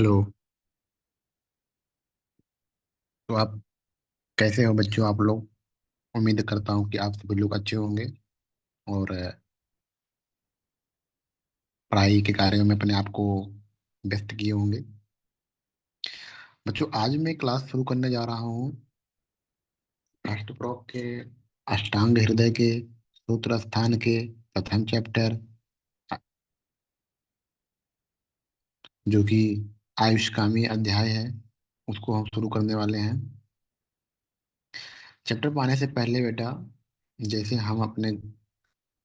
Hello. तो आप कैसे हो बच्चों? आप लोग, उम्मीद करता हूँ कि आप सभी लोग अच्छे होंगे और पढ़ाई के कार्यों में अपने आप को व्यस्त किए होंगे। बच्चों, आज मैं क्लास शुरू करने जा रहा हूँ फर्स्ट प्रॉक के अष्टांग हृदय के सूत्र स्थान के प्रथम चैप्टर, जो कि आयुष्कामी अध्याय है, उसको हम शुरू करने वाले हैं। चैप्टर पाने से पहले बेटा, जैसे हम अपने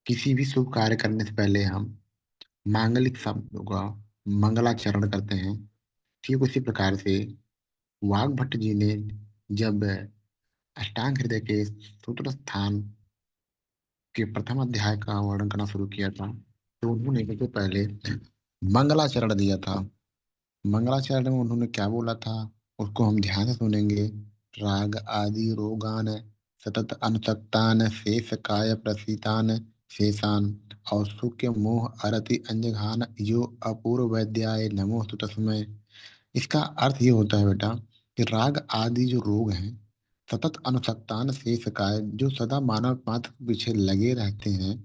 किसी भी शुभ कार्य करने से पहले हम मांगलिक शब्दों का मंगलाचरण करते हैं, ठीक उसी प्रकार से वाग्भट्ट जी ने जब अष्टांग हृदय के सूत्र स्थान के प्रथम अध्याय का वर्णन करना शुरू किया था, तो उन्होंने सबसे पहले मंगलाचरण दिया था। मंगलाचरण में उन्होंने क्या बोला था, उसको हम ध्यान से सुनेंगे। राग आदि रोगान सतत अनुसक्तान शेष काय प्रसीतान शेषान और सुख मोह अरति अंजघान यो अपूर्व वैद्याय नमोस्तु तस्मै। इसका अर्थ ये होता है बेटा कि राग आदि जो रोग हैं, सतत अनुसक्तान शेष काय, जो सदा मानव मात्र के पीछे लगे रहते हैं,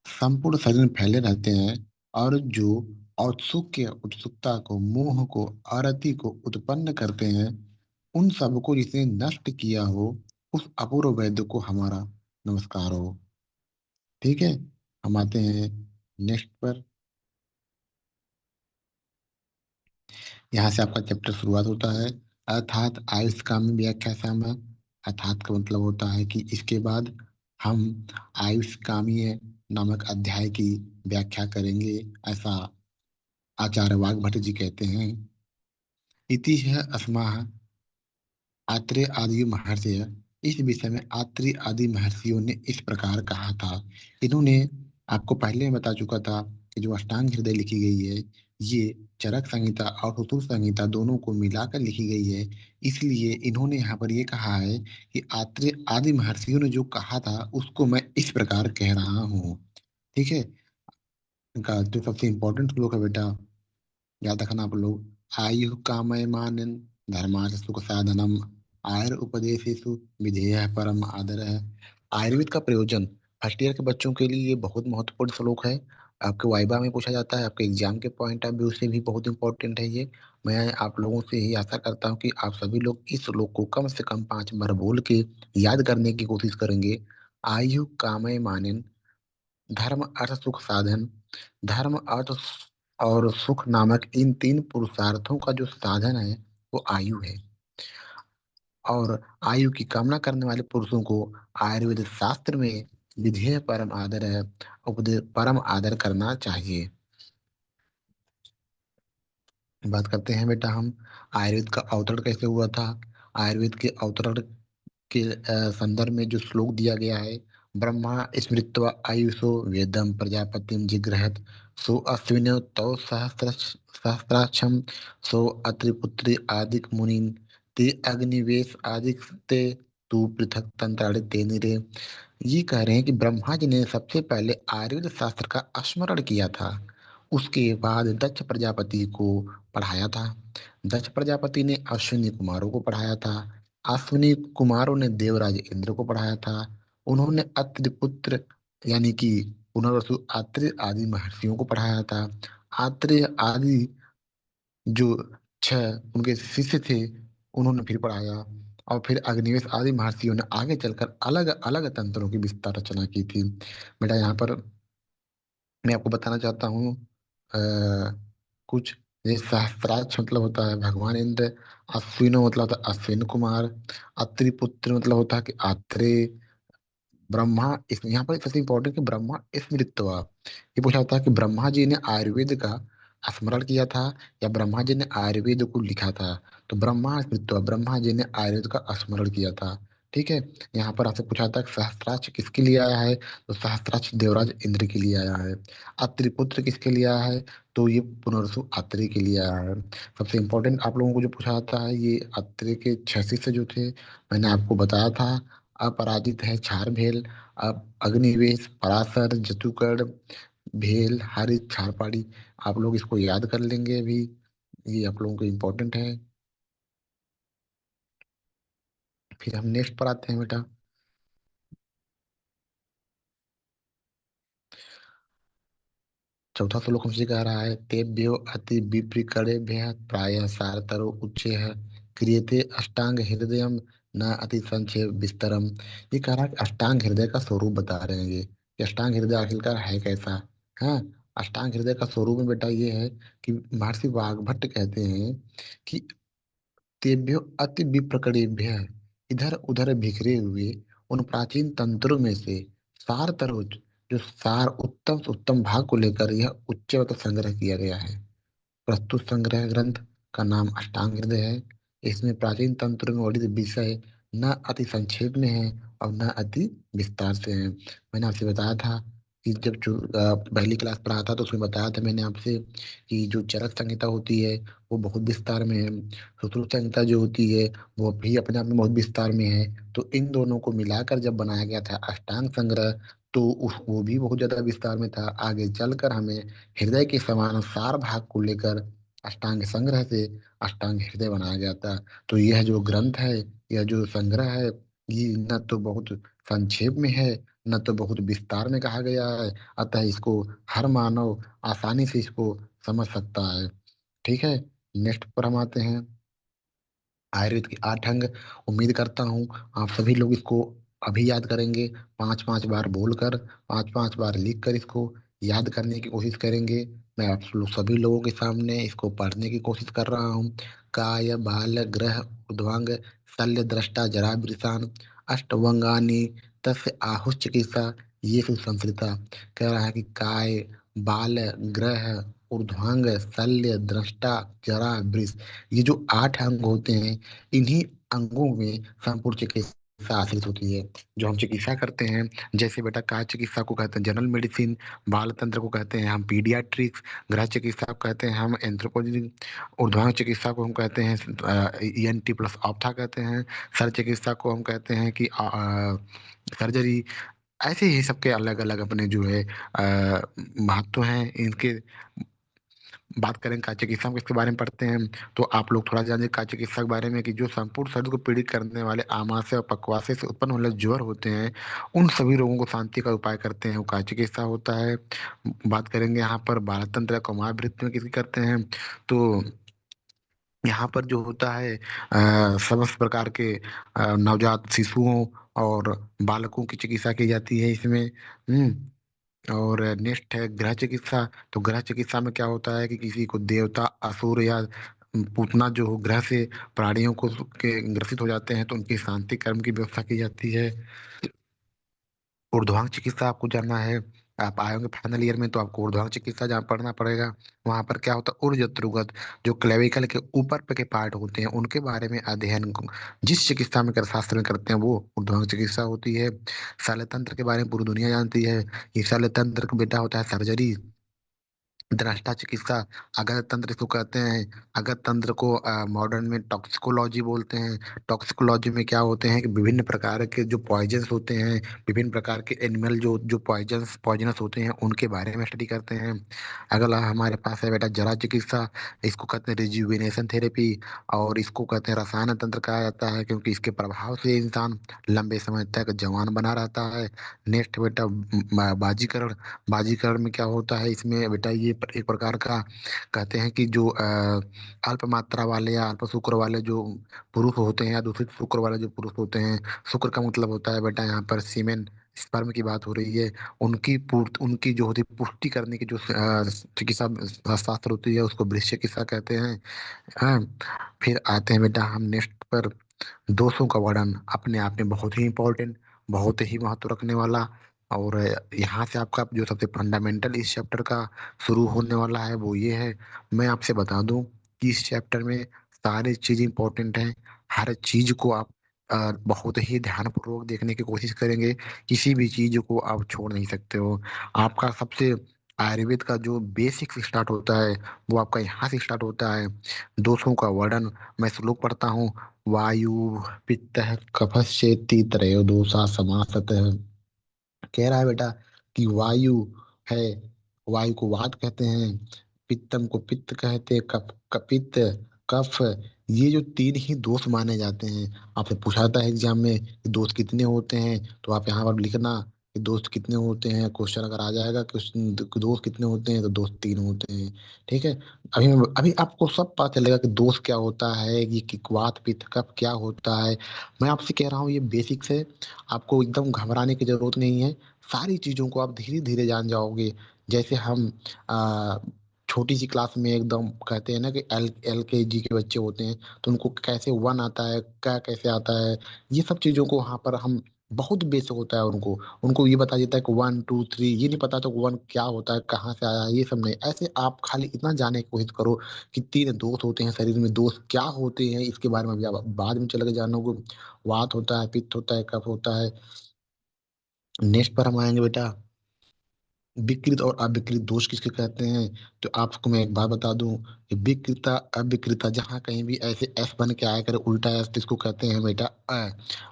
संपूर्ण शरीर में फैले रहते हैं, और जो औत्सुक्य उत्सुकता को, मोह को, आरति को उत्पन्न करते हैं, उन सबको जिसने नष्ट किया हो, उस अपूर्व वैद्य को हमारा नमस्कार हो। ठीक है, हम आते हैं नेक्स्ट पर। यहाँ से आपका चैप्टर शुरुआत होता है। अर्थात आयुष कामी व्याख्या साम। अर्थात का मतलब होता है कि इसके बाद हम आयुष कामीय नामक अध्याय की व्याख्या करेंगे, ऐसा आचार्य वाग्भट जी कहते हैं। इति है अस्माः आत्रेय आदि महर्षि। इस विषय में आत्रेय आदि महर्षियों ने इस प्रकार कहा था। इन्होंने, आपको पहले बता चुका था कि जो अष्टांग हृदय लिखी गई है, ये चरक संहिता और सुश्रुत संहिता दोनों को मिलाकर लिखी गई है। इसलिए इन्होंने यहाँ पर ये कहा है कि आत्रेय आदि महर्षियों ने जो कहा था उसको मैं इस प्रकार कह रहा हूँ। ठीक है। इनका जो सबसे इंपॉर्टेंट श्लोक है बेटा, याद रखना आप लोग। आयु कामयमानन धर्मार्थ सुख साधनम आयुर उपदेशेषु विधेय परम आदर है। आयुर्वेद का प्रयोजन फर्स्ट ईयर के बच्चों के लिए ये बहुत महत्वपूर्ण श्लोक है। आपके वाइबा में पूछा जाता है, आपके एग्जाम के पॉइंट ऑफ व्यू से भी बहुत इंपॉर्टेंट है ये। मैं आप लोगों से यही आशा करता हूँ कि आप सभी लोग इस श्लोक को कम से कम 5 बार बोल के याद करने की कोशिश करेंगे। आयु कामय मानन, धर्म अर्थ सुख साधन। धर्म अर्थ और सुख नामक इन तीन पुरुषार्थों का जो साधन है वो आयु है। और आयु की कामना करने वाले पुरुषों को आयुर्वेद शास्त्र में विधेय परम आदर है, उपदेश परम आदर करना चाहिए। बात करते हैं बेटा हम आयुर्वेद का अवतरण कैसे हुआ था। आयुर्वेद के अवतरण के संदर्भ में जो श्लोक दिया गया है, ब्रह्मा स्मृत्वा आयुषो वेदम प्रजापतिम जिगृहत सो अश्विनो तौ सहस्राक्षम सो अत्रिपुत्री आदिक मुनिन ते अग्निवेश आदिक ते तू पृथक तंत्राणि ते निरे। ये कह रहे हैं कि ब्रह्मा जी ने सबसे पहले आयुर्वेद शास्त्र का स्मरण किया था, उसके बाद दक्ष प्रजापति को पढ़ाया था। दक्ष प्रजापति ने अश्विनी कुमारों को पढ़ाया था। अश्विनी कुमारों ने देवराज इंद्र को पढ़ाया था। उन्होंने अत्रि पुत्र यानी कि पुनर्वसु आत्रेय आदि महर्षियों को पढ़ाया था। आत्रेय आदि जो 6 उनके शिष्य थे, उन्होंने फिर पढ़ाया। और फिर अग्निवेश आदि महर्षियों ने आगे चलकर अलग अलग तंत्रों की विस्तार रचना की थी। बेटा यहाँ पर मैं आपको बताना चाहता हूँ अ, कुछ। ये सहस्त्राक्ष मतलब होता है भगवान इंद्र। अश्विनो मतलब होता है अश्विन कुमार। अत्रिपुत्र मतलब होता है कि आत्रेय। ब्रह्मा, इस यहाँ पर सबसे इंपॉर्टेंट कि ब्रह्मा स्मृतवा, ये पूछा होता है कि ब्रह्मा जी ने आयुर्वेद का स्मरण किया था या ब्रह्मा जी ने आयुर्वेद को लिखा था। तो ब्रह्मा स्मृतवा, ब्रह्मा जी ने आयुर्वेद का स्मरण किया था। ठीक है। यहाँ पर आपसे पूछा था कि सहस्त्राक्ष किसके लिए आया है, तो सहस्त्राक्ष देवराज इंद्र के लिए आया है। अत्रिपुत्र किसके लिए आया है, तो ये पुनर्वसु अत्रि के लिए आया है। सबसे इंपॉर्टेंट आप लोगों को जो पूछा जाता है, ये अत्रि के 6 शिष्य जो थे, मैंने आपको बताया था। अपराजित है क्षार भेल, अब अग्निवेश पराशर जतुकर्ण भेल हरित क्षारपाड़ी। आप लोग इसको याद कर लेंगे अभी। ये आप लोगों को इम्पोर्टेंट है। फिर हम नेक्स्ट पर आते हैं बेटा। चौथा श्लोक हमसे कह रहा है, तेभ्यो अति विप्रकरेभ्यः प्रायः सारतरो उच्चैः क्रियते अष्टांग हृदयम न अति संक्षेप विस्तरम। ये कह रहा है कि अष्टांग हृदय का स्वरूप बता रहे हैं ये, कि अष्टांग हृदय आखिरकार है कैसा। हाँ, अष्टांग हृदय का स्वरूप में बेटा ये है कि महर्षि वाग्भट्ट कहते हैं कि तेभ्यो अति विप्रकरेभ्यः, इधर उधर बिखरे हुए उन प्राचीन तंत्रों में से सार तरोज, जो सार उत्तम से उत्तम भाग को लेकर यह उच्चवत संग्रह किया गया है। प्रस्तुत संग्रह ग्रंथ का नाम अष्टांग हृदय है। इसमें प्राचीन तंत्र में वर्णित विषय न अति संक्षेप में है और न अति विस्तार से है। मैंने आपसे बताया था कि जब पहली क्लास पढ़ा था तो उसमें बताया था मैंने आपसे कि जो चरक संहिता होती है वो बहुत विस्तार में है, सुश्रुत संहिता जो होती है वो भी अपने आप में बहुत विस्तार में है। तो इन दोनों को मिलाकर जब बनाया गया था अष्टांग संग्रह, तो वो भी बहुत ज्यादा विस्तार में था। आगे चलकर हमें हृदय के समान सार भाग को लेकर अष्टांग संग्रह से अष्टांग हृदय बनाया गया था। तो यह जो ग्रंथ है, यह जो संग्रह है, ये न तो बहुत संक्षेप में है, न तो बहुत विस्तार में कहा गया है। अतः इसको हर मानव आसानी से इसको समझ सकता है। ठीक है, नेक्स्ट पर हम आते हैं। आयुर्वेद के 8 अंग। उम्मीद करता हूँ आप सभी लोग इसको अभी याद करेंगे, 5 5 बार बोलकर, 5 5 बार लिख कर इसको याद करने की कोशिश करेंगे। मैं आप लोग सभी लोगों के सामने इसको पढ़ने की कोशिश कर रहा हूँ। काय बाल ग्रह उद्वांग शल्य दृष्टा जरा वृषान अष्टवंगानी तस्य आहुष चिकित्सा ये सुसंस्कृता। कह रहा है कि काय बाल ग्रह ऊर्ध्वांग शल्य दृष्टा जरा वृष, ये जो 8 अंग होते हैं, इन्हीं अंगों में संपूर्ण चिकित्सा आश्रित होती है। जो हम चिकित्सा करते हैं, जैसे बेटा काय चिकित्सा को कहते हैं जनरल मेडिसिन, बाल तंत्र को कहते हैं हम पीडियाट्रिक्स, गृह चिकित्सा को कहते हैं हम एंथ्रोपोलॉजी, ऊर्ध्वांग चिकित्सा को हम कहते हैं ईएनटी प्लस ऑप्था कहते हैं, शल्य चिकित्सा को हम कहते हैं कि सर्जरी। ऐसे ही सबके अलग अलग अपने जो है महत्व हैं इनके। बात करें काय चिकित्सा को, इसके बारे में पढ़ते हैं तो आप लोग थोड़ा जानिए काय चिकित्सा के बारे में कि जो संपूर्ण शरीर को पीड़ित करने वाले आमाशय और पक्वाशय से उत्पन्न होने वाले ज्वर होते हैं, उन सभी रोगों को शांति का उपाय करते हैं वो काय चिकित्सा होता है। बात करेंगे यहाँ पर बाल तंत्र या कुमारवृत्ति में किसकी करते हैं, तो यहाँ पर जो होता है समस्त प्रकार के नवजात शिशुओं और बालकों की चिकित्सा की जाती है इसमें। और नेक्स्ट है गृह चिकित्सा। तो गृह चिकित्सा में क्या होता है कि किसी को देवता असुर या पूतना जो हो ग्रह से प्राणियों को के ग्रसित हो जाते हैं तो उनकी शांति कर्म की व्यवस्था की जाती है। ऊर्ध्वांग चिकित्सा आपको जानना है, आप आए होंगे फाइनल ईयर में तो आपको ऊर्ध्वांग चिकित्सा जहाँ पढ़ना पड़ेगा। वहां पर क्या होता है ऊर्ध्वगत, जो क्लेविकल के ऊपर पे के पार्ट होते हैं उनके बारे में अध्ययन जिस चिकित्सा में कर शास्त्र में करते हैं वो ऊर्ध्वांग चिकित्सा होती है। शल्य तंत्र के बारे में पूरी दुनिया जानती है। ये शल्य तंत्र का बेटा होता है सर्जरी। दृष्टा चिकित्सा अगत तंत्र इसको कहते हैं। अगत तंत्र को मॉडर्न में टॉक्सिकोलॉजी बोलते हैं। टॉक्सिकोलॉजी में क्या होते हैं कि विभिन्न प्रकार के जो पॉइजन्स होते हैं, विभिन्न प्रकार के एनिमल जो जो पॉइजनस होते हैं उनके बारे में स्टडी करते हैं। अगला हमारे पास है बेटा जरा चिकित्सा। इसको कहते हैं रिजुविनेशन थेरेपी, और इसको कहते हैं रसायन तंत्र कहा जाता है क्योंकि इसके प्रभाव से इंसान लंबे समय तक जवान बना रहता है। नेक्स्ट बेटा बाजीकरण। बाजीकरण में क्या होता है इसमें बेटा ये एक प्रकार का कहते हैं कि जो अल्प मात्रा वाले या अल्प शुक्र वाले जो पुरुष होते हैं या दूषित शुक्र वाले जो पुरुष होते हैं, शुक्र का मतलब होता है बेटा यहाँ पर सीमेन, स्पर्म की बात हो रही है। उनकी जो होती है पुष्टि करने की जो चिकित्सा शास्त्र होती है उसको वृश्च चिकित्सा कहते हैं। हाँ, फिर आते हैं बेटा हम नेक्स्ट पर। दोषों का वर्णन अपने आप में बहुत ही इंपॉर्टेंट, बहुत ही महत्व रखने वाला। और यहाँ से आपका जो सबसे फंडामेंटल इस चैप्टर का शुरू होने वाला है वो ये है। मैं आपसे बता दूं कि इस चैप्टर में सारी चीज इंपॉर्टेंट है। हर चीज को आप बहुत ही ध्यानपूर्वक देखने की कोशिश करेंगे, किसी भी चीज को आप छोड़ नहीं सकते हो। आपका सबसे आयुर्वेद का जो बेसिक स्टार्ट होता है वो आपका यहाँ से स्टार्ट होता है। दोषों का वर्णन, मैं श्लोक पढ़ता हूँ। वायु पित्त कफश्चेति त्रयोदोषा समासतः। कह रहा है बेटा कि वायु है, वायु को वात कहते हैं, पित्तम को पित्त कहते, कफ कपित्त, कफ, ये जो तीन ही दोष माने जाते हैं। आपसे पूछा जाता है एग्जाम में कि दोस्त कितने होते हैं, तो आप यहाँ पर लिखना कि दोस्त कितने होते हैं। क्वेश्चन अगर आ जाएगा क्वेश्चन दोस्त कितने होते हैं, तो दोस्त तीन होते हैं। ठीक है। अभी आपको सब पता चलेगा कि दोस्त क्या होता है, ये कि वात पित्त कफ क्या होता है। मैं आपसे कह रहा हूँ ये बेसिक्स है, आपको एकदम घबराने की जरूरत नहीं है। सारी चीजों को आप धीरे धीरे जान जाओगे। जैसे हम आ, छोटी सी क्लास में एकदम कहते हैं ना कि एल एल के जी के बच्चे होते हैं, तो उनको कैसे वन आता है, क्या कैसे आता है, ये सब चीजों को वहां पर हम बहुत बेसिक होता है उनको। उनको ये बता देता है कि वन टू थ्री, ये नहीं पता तो वन क्या होता है, कहाँ से आया है, ये सब नहीं। ऐसे आप खाली इतना जानने की कोशिश करो कि तीन दोष होते हैं शरीर में, दोष क्या होते हैं इसके बारे में भी आप बाद में चले के जानोगे। वात होता है, पित्त होता है, कफ होता है। नेक्स्ट पर हम आएंगे बेटा, विकृत और अविकृत दोष किसके कहते हैं। तो आपको मैं एक बात बता दूं कि विकृता अविकृता जहां कहीं भी ऐसे एस बन के आया करे उल्टा एस, तो इसको कहते हैं बेटा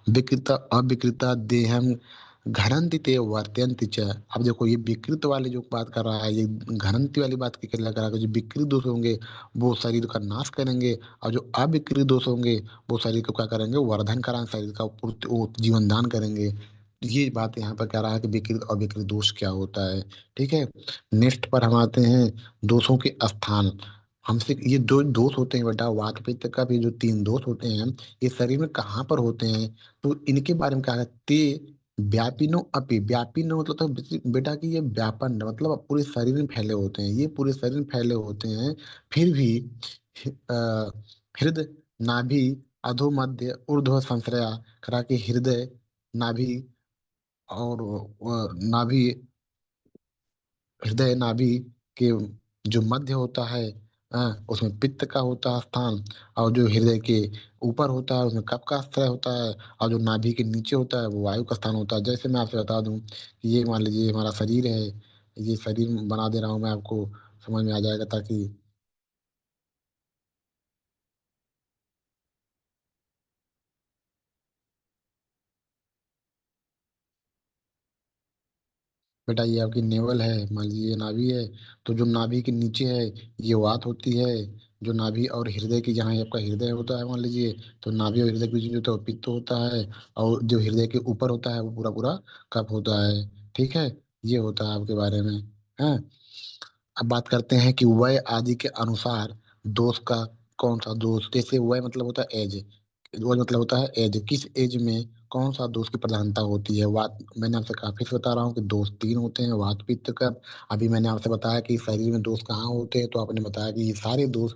विकृता अविकृता देहम घरंति ते वर्तयन्ति च। अब देखो ये विकृत वाली जो बात कर रहा है, ये घरंती वाली बात की लग रहा है कि जो विकृत दोष होंगे वो शरीर का नाश करेंगे, और जो अविकृत दोष होंगे वो शरीर को क्या करेंगे, वर्धन कराएंगे, शरीर का वो जीवन दान करेंगे। ये बात यहाँ पर कह रहा है कि विकृत और विकृत दोष क्या होता है। ठीक है। नेक्स्ट पर हम आते हैं, दोषों के स्थान। हमसे ये दो दोष होते हैं बेटा, वात पित्त का भी जो तीन दोष होते हैं, ये शरीर में कहाँ पर होते हैं। तो इनके बारे में कहा है, ते व्यापिनो अपि, व्यापिनो मतलब तो बेटा कि ये व्यापन मतलब पूरे शरीर में फैले होते हैं, ये पूरे शरीर में फैले होते हैं। फिर भी अ, हृदय, नाभि, अधोमध्य ऊर्ध्व संश्रया, करा कि हृदय, नाभि और नाभि, हृदय नाभि के जो मध्य होता है, उसमें पित्त का होता है स्थान। और जो हृदय के ऊपर होता है उसमें कफ का आश्रय होता है। और जो नाभि के नीचे होता है वो वायु का स्थान होता है। जैसे मैं आपसे बता दूं कि ये मान लीजिए हमारा शरीर है, ये शरीर बना दे रहा हूँ मैं आपको, समझ में आ जाएगा ताकि। बेटा ये आपकी नेवल है, मान लीजिए ये नाभि है। तो जो नाभि के नीचे है ये वात होती है। जो नाभि और हृदय की, जहाँ ये आपका हृदय होता है मान लीजिए, तो नाभि और हृदय के बीच में जो होता है वो पित्त होता है। और जो हृदय के ऊपर होता है वो पूरा पूरा कफ होता है। ठीक है। ये होता है आपके बारे में। है। अब बात करते हैं कि वय आदि के अनुसार दोष का कौन सा दोष, जैसे वय मतलब होता है एज, वय मतलब होता है एज, किस एज में कौन सा दोष की प्रधानता होती है। वात, मैंने आपसे काफी से बता रहा हूँ कि दोष तीन होते हैं, वात पित्त कफ। अभी मैंने आपसे बताया कि शरीर में दोष कहाँ होते हैं, तो आपने बताया कि ये सारे दोष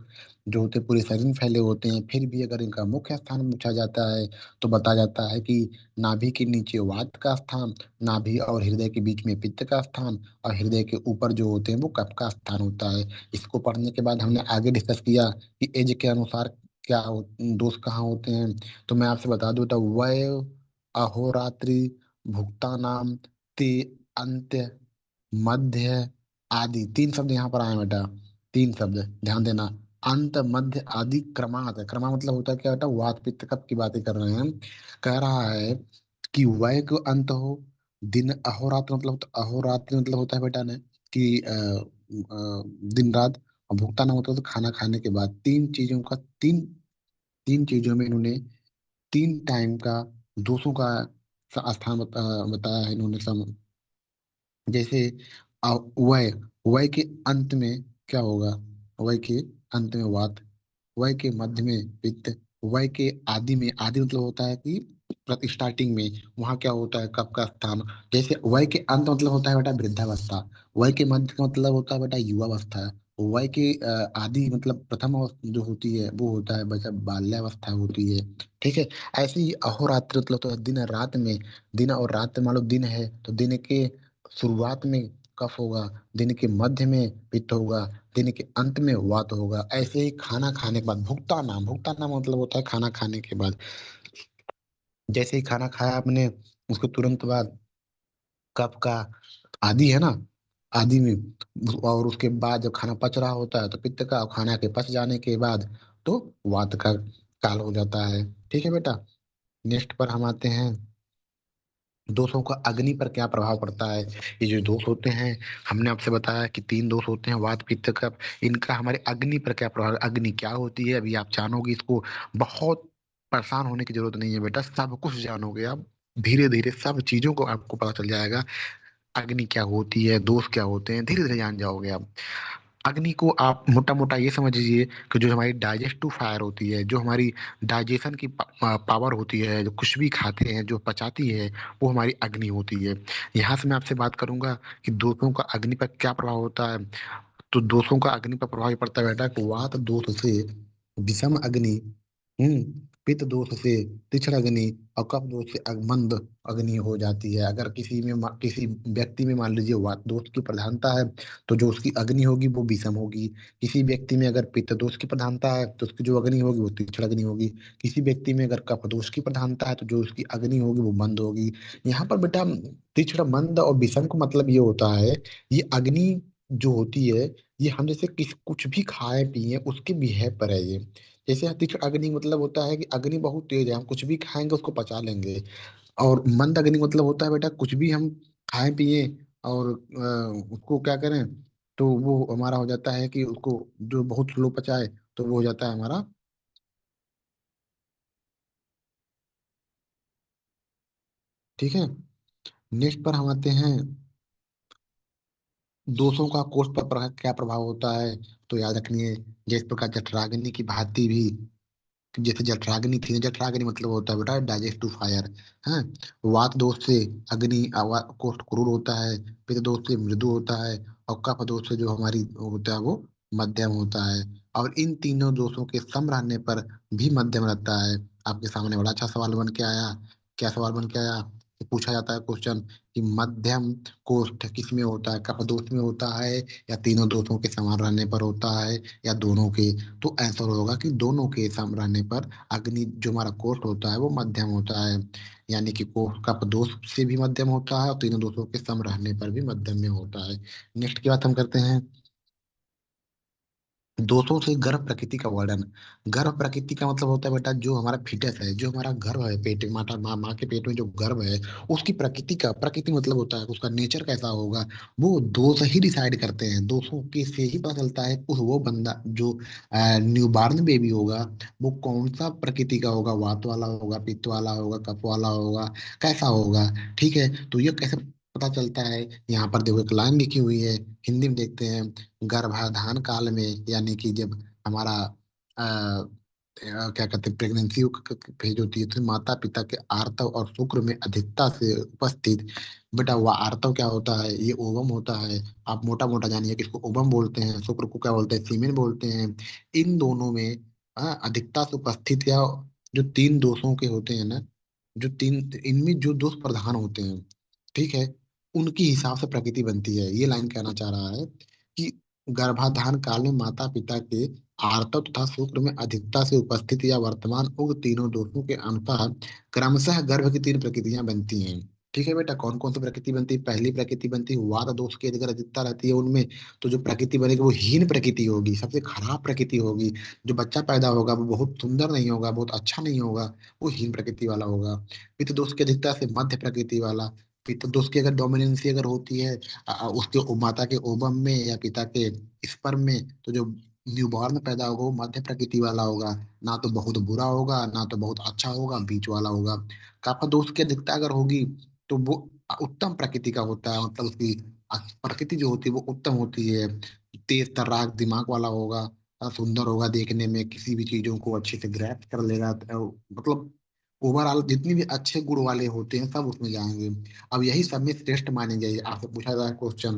जो होते हैं पूरे शरीर में फैले होते हैं। फिर भी अगर इनका मुख्य स्थान पूछा जाता है तो बताया जाता है कि नाभि के नीचे वात का स्थान, नाभि और हृदय के बीच में पित्त का स्थान, और हृदय के ऊपर जो होते हैं वो कफ का स्थान होता है। इसको पढ़ने के बाद हमने आगे डिस्कस किया कि एज के अनुसार दोष कहाँ होते हैं। तो मैं आपसे बता दूं तो वय, अहोरात्रि, भुक्तानाम, ते, अंत्य, मध्य, आदि, तीन शब्द यहाँ पर आए हैं बेटा। तीन शब्द ध्यान देना, अंत मध्य आदि क्रमात। क्रमा मतलब होता है क्या बेटा, वात पित्त कफ की बातें कर रहे हैं हम। कह रहा है कि वय को अंत हो, दिन अहोरात्र मतलब, तो अहोरात्र मतलब होता है बेटा ने कि दिन रात। और भुगतान होता है तो खाना खाने के बाद। तीन चीजों का, तीन तीन चीजों में इन्होंने तीन टाइम का दोषों का स्थान बताया है इन्होंने जैसे वय, वय के अंत में क्या होगा, वय के अंत में वात, वय के मध्य में पित्त, वय के आदि में, आदि मतलब होता है कि स्टार्टिंग में वहां क्या होता है, कब का स्थान। जैसे वय के अंत मतलब होता है बेटा वृद्धावस्था, वय के मध्य का मतलब होता है बेटा युवावस्था, वय के आदि मतलब प्रथम अवस्था जो होती है वो होता है बच्चा बाल्यावस्था होती है। ठीक है। ऐसे ही अहोरात्र मतलब तो दिन रात में, दिन और रात मान लो दिन है तो दिन के शुरुआत में कफ होगा, दिन के मध्य में पित्त होगा, दिन के अंत में वात होगा। ऐसे ही खाना खाने के बाद भुक्ता नाम, भुक्ता नाम मतलब होता है खाना खाने के बाद। जैसे ही खाना खाया आपने उसके तुरंत बाद कफ का आदि है ना, आदि में, और उसके बाद जब खाना पच रहा होता है तो पित्त का, और खाना के पच जाने के बाद तो वात का काल हो जाता है। ठीक है बेटा। नेक्स्ट पर हम आते हैं दोषों का अग्नि पर क्या प्रभाव पड़ता है। ये जो दोष होते हैं, हमने आपसे बताया कि तीन दोष होते हैं, वात पित्त कफ। इनका हमारे अग्नि पर क्या प्रभाव, अग्नि क्या होती है, अभी आप जानोगे इसको। बहुत परेशान होने की जरूरत नहीं है बेटा, सब कुछ जानोगे आप। धीरे धीरे सब चीजों को आपको पता चल जाएगा। अग्नि क्या होती है, दोष क्या होते हैं, धीरे धीरे जान जाओगे आप। अग्नि को आप मोटा मोटा ये समझ लीजिए कि जो हमारी डाइजेस्टिव फायर होती है, जो हमारी डाइजेशन की पावर होती है, जो कुछ भी खाते हैं जो पचाती है, वो हमारी अग्नि होती है। यहाँ से मैं आपसे बात करूंगा कि दोषों का अग्नि पर क्या प्रभाव होता है। तो दोषों का अग्नि पर प्रभाव ये पड़ता है बेटा कि वात दोष से विषम अग्नि, पित्त दोष से तीक्ष्ण अग्नि, और कफ दोष से मंद अग्नि हो जाती है। अगर किसी व्यक्ति में मान लीजिए वात दोष की प्रधानता है, तो जो उसकी अग्नि होगी वो विषम होगी। किसी व्यक्ति में अगर पित्त दोष की प्रधानता है, तो उसकी जो अग्नि होगी वो तीक्ष्ण अग्नि होगी। किसी व्यक्ति में अगर कफ दोष की प्रधानता है, तो जो उसकी अग्नि होगी वो मंद होगी। यहाँ पर बेटा तीक्ष्ण मंद और विषम का मतलब ये होता है, ये अग्नि जो होती है, ये हम जैसे कुछ भी खाए पिए उसके बिहेव पर है ये। जैसे तीक्ष्ण अग्नि मतलब होता है कि अग्नि बहुत तेज है, हम कुछ भी खाएंगे उसको पचा लेंगे। और मंद अग्नि मतलब होता है बेटा कुछ भी हम खाएं पिए और उसको क्या करें, तो वो हमारा हो जाता है कि उसको जो बहुत स्लो पचाए, तो वो हो जाता है हमारा। ठीक है। नेक्स्ट पर हम आते हैं, दोषों का कोष पर क्या प्रभाव होता है। तो याद रखिए, जिस प्रकार जठराग्नि की भांति भी, जैसे जठराग्नि थी, जठराग्नि मतलब होता है बेटा डाइजेस्टिव फायर है। वात दोष से अग्नि कोष्ठ क्रूर होता है, पित्त दोष से मृदु होता है, और कफ दोष से जो हमारी होता है वो मध्यम होता है। और इन तीनों दोषों के सम रहने पर भी मध्यम रहता है। आपके सामने बड़ा अच्छा सवाल बन के आया। क्या सवाल बन के आया, कि पूछा जाता है क्वेश्चन कि मध्यम कोष्ठ किस में होता है, कफ दोष में होता है, या तीनों दोषों के समान रहने पर होता है, या दोनों के। तो आंसर होगा कि दोनों के सम रहने पर अग्नि जो हमारा कोष्ठ होता है वो मध्यम होता है। यानी कि कोष्ठ कफ दोष से भी मध्यम होता है, और तीनों दोषों के सम रहने पर भी मध्यम में होता है। नेक्स्ट की बात हम करते हैं, दोषों से गर्भ प्रकृति का वर्णन। गर्भ प्रकृति का मतलब होता है बेटा जो हमारा फीटस है, जो हमारा गर्भ है, पेट माता माँ के पेट में जो गर्भ है, उसकी प्रकृति का, प्रकृति मतलब होता है उसका नेचर कैसा होगा। वो दोष ही डिसाइड करते हैं, दोषों के से ही पता चलता है उस वो बंदा जो न्यू बॉर्न बेबी होगा, वो कौन सा प्रकृति का होगा, वात वाला होगा, पित्त वाला होगा, कफ वाला होगा, कैसा होगा। ठीक है। तो ये कैसे पता चलता है, यहाँ पर देखो एक लाइन लिखी हुई है, हिंदी में देखते हैं। गर्भाधान काल में, यानी कि जब हमारा क्या कहते हैं प्रेगनेंसी फेज होती है, तो माता पिता के आर्तव और शुक्र में अधिकता से उपस्थित, बेटा वह आर्तव क्या होता है, ये ओवम होता है। आप मोटा मोटा जानिए कि इसको ओवम बोलते हैं, शुक्र को क्या बोलते हैं, सीमेन बोलते हैं। इन दोनों में अधिकता से उपस्थित, या जो तीन दोषों के होते हैं ना, जो तीन, इनमें जो दोष प्रधान होते हैं, ठीक है, उनकी हिसाब से प्रकृति बनती है। ये लाइन कहना चाह रहा है कि गर्भाधान काल में माता पिता के आर्तव तथा शुक्र में अधिकता से उपस्थित या वर्तमान उक्त तीनों दोषों के अनुसार क्रमशः गर्भ की तीन प्रकृतियां बनती हैं। ठीक है बेटा, कौन कौन सी प्रकृति बनती है। पहली प्रकृति बनती है वात दोष की, अगर अधिकता रहती है उनमें, तो जो प्रकृति बनेगी वो हीन प्रकृति होगी, सबसे खराब प्रकृति होगी। जो बच्चा पैदा होगा वो बहुत सुंदर नहीं होगा, बहुत अच्छा नहीं होगा, वो हीन प्रकृति वाला होगा। पित्त दोष की अधिकता से मध्य प्रकृति वाला। पित्त दोष की अगर डोमिनेंसी अगर होती है उसके माता के ओवम में या पिता के स्पर्म में, तो जो न्यूबॉर्न पैदा होगा वो मध्य प्रकृति वाला होगा। ना तो बहुत बुरा होगा, ना तो बहुत अच्छा होगा, बीच वाला होगा। कफ दोष की अधिकता अगर होगी, तो वो उत्तम प्रकृति का होता है, मतलब उसकी प्रकृति जो होती है वो उत्तम होती है। तेज तर्राक दिमाग वाला होगा, सुंदर होगा देखने में, किसी भी चीजों को अच्छे से ग्रैस्प कर लेगा, मतलब ओवरऑल जितनी भी अच्छे गुण वाले होते हैं सब उसमें जाएंगे। अब यही सब में श्रेष्ठ माने जाइए, आपसे पूछा जाए क्वेश्चन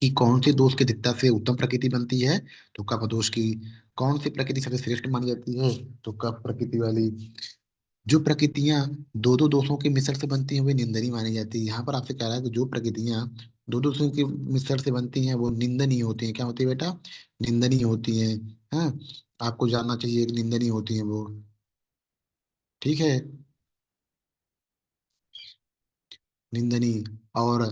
कि कौन से दोष की अधिकता से उत्तम प्रकृति बनती है, तो कफ दोष की। कौन सी प्रकृति सबसे श्रेष्ठ मानी जाती है, तो कफ प्रकृति वाली। जो प्रकृतियां दो दो दोषों के मिश्रण से बनती हैं वे निंदनीय मानी जाती है। यहाँ पर आपसे कह रहा है कि जो प्रकृतियां दो दोषों के मिश्रण से बनती हैं वो निंदनीय होती हैं। क्या होती है बेटा, निंदनीय होती हैं। हाँ, आपको जानना चाहिए कि निंदनीय होती हैं वो। ठीक है, निंदनीय। और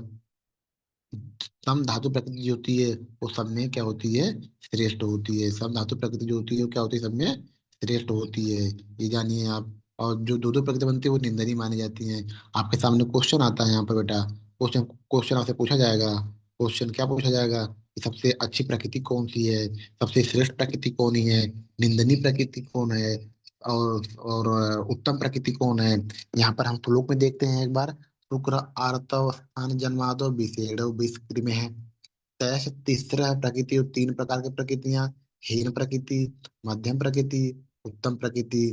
सम धातु प्रकृति जो होती है वो सब में क्या होती है, श्रेष्ठ होती है। सम धातु प्रकृति जो होती है वो क्या होती है, सब में श्रेष्ठ होती है। ये जानिए आप। और जो दो दो प्रकृति बनती है वो निंदनीय मानी जाती हैं। आपके सामने क्वेश्चन आता है यहाँ पर बेटा। क्वेश्चन क्वेश्चन आपसे पूछा जाएगा। क्वेश्चन क्या पूछा जाएगा कि सबसे अच्छी प्रकृति कौन सी है, सबसे श्रेष्ठ प्रकृति कौन ही है, निंदनीय प्रकृति कौन है, और उत्तम प्रकृति कौन है। यहाँ पर हम श्लोक में देखते हैं एक बार। शुक्र आर्तव स्थान जन्मादो विषेण विस्क्रिम है। तैश तीसरा प्रकृति और तीन प्रकार की प्रकृतियां। हीन प्रकृति, मध्यम प्रकृति, उत्तम प्रकृति।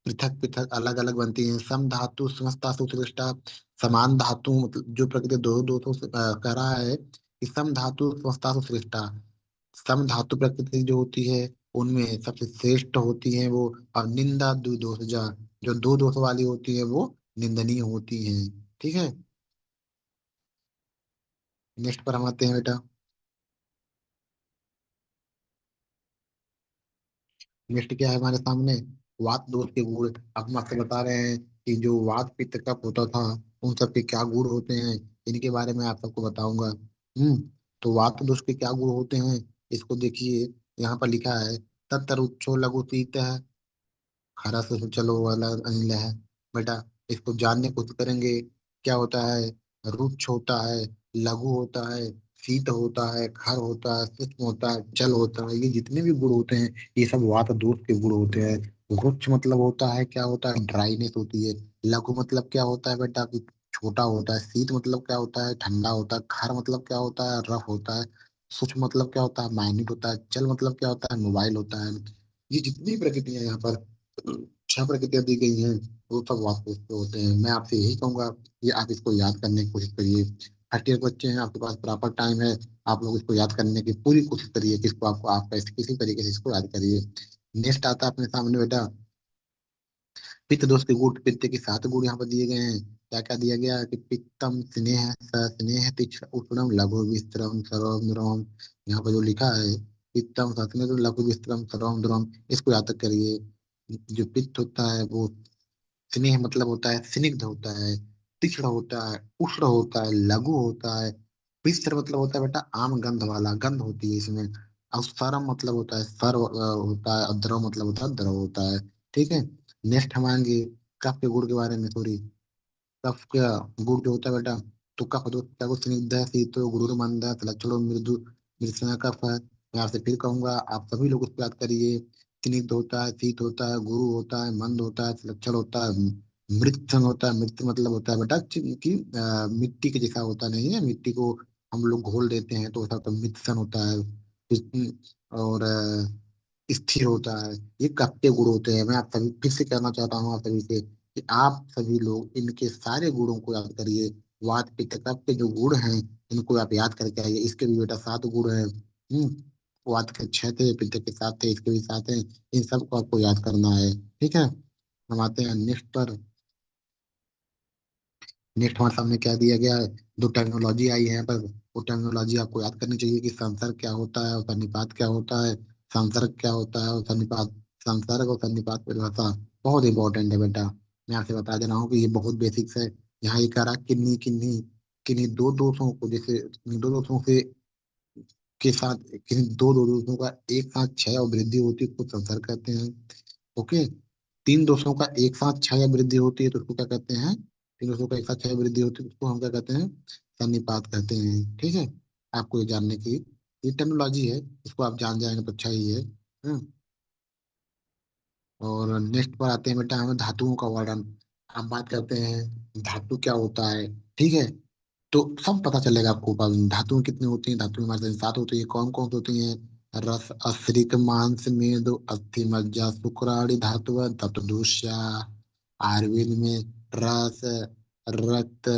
पृथक पृथक अलग अलग बनती हैं। सम धातु समस्ता सुश्रेष्टा। समान धातु मतलब जो प्रकृति दो दो तो कह रहा है कि सम धातु समस्ता सुश्रेष्टा। सम धातु प्रकृति जो होती है उनमें सबसे श्रेष्ठ होती है वो। और निंदा दोष जा, जो दो दोष वाली होती है वो निंदनीय होती है। ठीक है। नेक्स्ट पर हम आते हैं बेटा। नेक्स्ट क्या है हमारे सामने। वात दोष के गुण। अब हम आपसे बता रहे हैं कि जो वात पित्त कफ होता था उन सब के क्या गुण होते हैं। इनके बारे में आप सबको बताऊंगा। तो वात दोष के क्या गुण होते हैं इसको देखिए। यहाँ पर लिखा है ततर उच्चो लघु शीत है। हरा से चलो वाला अनिल है। बेटा इसको जानने की कोशिश करेंगे। क्या होता है। रुक्ष होता है, लघु होता है, शीत होता है, खर होता है, सूक्ष्म होता है, जल होता है। ये जितने भी गुण होते हैं ये सब वात दोष के गुण होते हैं। रुक्ष मतलब होता है क्या होता है ड्राइनेस होती है। लघु मतलब क्या होता है बेटा कि छोटा होता है। शीत मतलब क्या होता है ठंडा होता है। खर मतलब क्या होता है रफ होता है। सूक्ष्म मतलब क्या होता है माइन्यूट होता है। जल मतलब क्या होता है मोबाइल होता है। ये जितनी प्रकृतियां यहाँ पर छह प्रकृतियां दी गई हैं वो सब वास्तविक पे होते हैं। मैं आपसे यही कहूंगा कि आप इसको याद करने की कोशिश करिए। फर्स्ट ईयर बच्चे हैं आपके पास प्रॉपर टाइम है। आप लोग इसको याद करने की पूरी कोशिश करिए कि इसको आपको आप किसी तरीके से इसको याद करिए। नेक्स्ट आता है अपने सामने बेटा पित्त दोष के गुण। पित्त के सात गुण यहाँ पर दिए गए हैं। क्या क्या दिया गया है कि पित्तम स्नेह स्नेह तीक्ष्ण उष्णम लघु विस्त्रम सर्वम द्रवम। यहाँ पर जो लिखा है पित्तम स्नेह लघु विस्त्रम सर्वम द्रवम इसको याद करिए। जो पित्त होता है वो स्नेह मतलब होता है स्निग्ध होता है, तीक्ष्ण होता है, उष्ण होता है, लघु होता है। विस्तर मतलब होता है बेटा आम गंध वाला, गंध होती है इसमें। और सरम मतलब होता है सर होता है। और द्रव मतलब होता है द्रव होता है। ठीक है। नेक्स्ट हम आएंगे कफ के गुण के बारे में थोड़ी। कफ का गुण जो होता है बेटा तो कफ जो होता है वो स्निग्ध है, शीतल गुरुर मंद है, लक्षणों मृदु मृत्सना कफ है। मैं आपसे फिर कहूंगा आप सभी लोग उस पर याद करिए। स्निग्ध होता है, शीत होता है, गुरु होता है, मंद होता है, लक्षण होता है, मृत्सन होता है। मृत मतलब होता है बेटा कि मिट्टी के जैसा होता नहीं है। मिट्टी को हम लोग घोल देते हैं तो ऐसा होता है मृत्सन होता है। और स्थिर होता है। ये कपटे गुण होते हैं। मैं आप सभी फिर से कहना चाहता हूँ आप सभी से कि आप सभी लोग इनके सारे गुणों को याद करिए। वात पित्त कफ के जो गुण हैं इनको आप याद करके आइए। इसके भी बेटा सात गुण हैं। वात के छह थे, पित्त के सात थे, इसके भी सात हैं। इन सबको आपको याद करना है। ठीक है। हम आते हैं नेक्स्ट पर। नेक्स्ट हमारे सामने क्या दिया गया है। दो टेक्नोलॉजी आई है यहाँ पर। वो टेक्नोलॉजी आपको याद करनी चाहिए कि संसर्ग क्या होता है और सन्निपात क्या होता है। संसर्ग क्या होता है और सन्निपात। संसर्ग और सन्निपात परिभाषा बहुत इंपॉर्टेंट है बेटा। मैं आपसे बता दे रहा हूँ कि ये बहुत बेसिक्स है। यहाँ ये कह रहा है किन्हीं किन्हीं किन्हीं दो दोषों को जैसे दो दोषों से के साथ किन्हीं दो दोषों का एक साथ क्षय और वृद्धि होती है उसको संसर्ग कहते हैं। ओके। तीन दोषों का एक साथ क्षय वृद्धि होती है तो उसको क्या कहते हैं। तीन दोषों का एक साथ क्षय वृद्धि होती है तो उसको हम क्या कहते हैं सन्निपात कहते हैं। ठीक है। आपको ये जानने की ये टेक्नोलॉजी है। इसको आप जान जाएंगे तो अच्छा ही है। हाँ। और नेक्स्ट पर आते हैं बेटा हमें धातुओं का वर्णन। आप बात करते हैं धातु क्या होता है। ठीक है। तो सब पता चलेगा आपको धातुएं कितनी होती हैं। धातुएं हमारे शरीर में सात होती है। कौन कौन सी होती हैं। रस अश्रिक मांस मेदो अस्थि मज्जा शुक्राणि धातु तत्दुष्या। आयुर्वेद में रस, रक्त,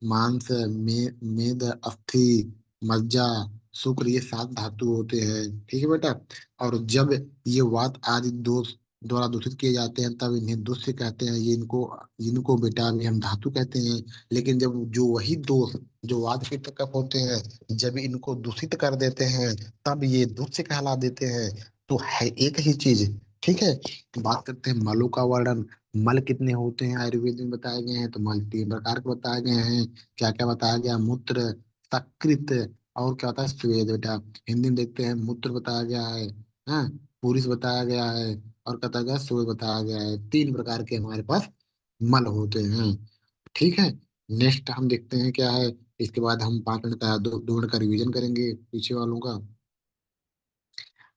मांस, मेद, अस्थि, मज्जा, शुक्र ये सात धातु होते हैं। ठीक है बेटा। और जब ये वात आदि दोष द्वारा दूषित किए जाते हैं तब इन्हें दूष्य कहते हैं। ये इनको इनको बेटा अभी हम धातु कहते हैं। लेकिन जब जो वही दोष जो वाद पित्त कफ होते हैं जब इनको दूषित कर देते हैं तब ये दूषित कहला देते हैं। तो है एक ही चीज। ठीक है। बात करते हैं मलों का वर्णन। मल कितने होते हैं आयुर्वेद में बताए गए हैं तो मल तीन प्रकार के बताए गए हैं। क्या क्या बताया गया मूत्र, सकृत और क्या होता है स्वेद बेटा। हिंदी में देखते हैं मूत्र बताया गया है। हाँ। पुरुष बताया गया है और कहता गया स्वेद बताया गया है। तीन प्रकार के हमारे पास मल होते हैं। ठीक है। नेक्स्ट हम देखते हैं क्या है। इसके बाद हम 5 मिनट का 2 मिनट का रिवीजन करेंगे पीछे वालों का।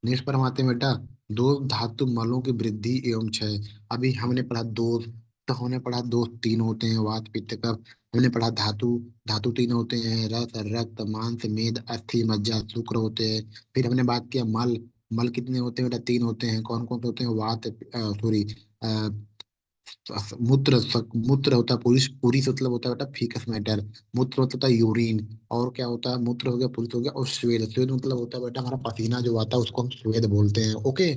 नेक्स्ट पर हम आते हैं बेटा, दो धातु मलों की वृद्धि एवं क्षय। अभी हमने पढ़ा दो, तो हमने पढ़ा दो तीन होते हैं, वात पित्त कफ। हमने पढ़ा धातु, धातु तीन होते हैं, रस रक्त मांस मेद अस्थि मज्जा शुक्र होते हैं। फिर हमने बात किया मल, मल कितने होते हैं बेटा? 3 होते हैं। कौन कौन से होते हैं? वात, सॉरी, मूत्र, मूत्र होता है पुरुष, पूरी से मतलब होता है बेटा फीकस मैटर। मूत्र मतलब होता है यूरिन। और क्या होता है? मूत्र हो गया, पुरुष हो गया, और स्वेद, स्वेद मतलब होता है बेटा हमारा पसीना जो आता है उसको हम स्वेद बोलते हैं। ओके।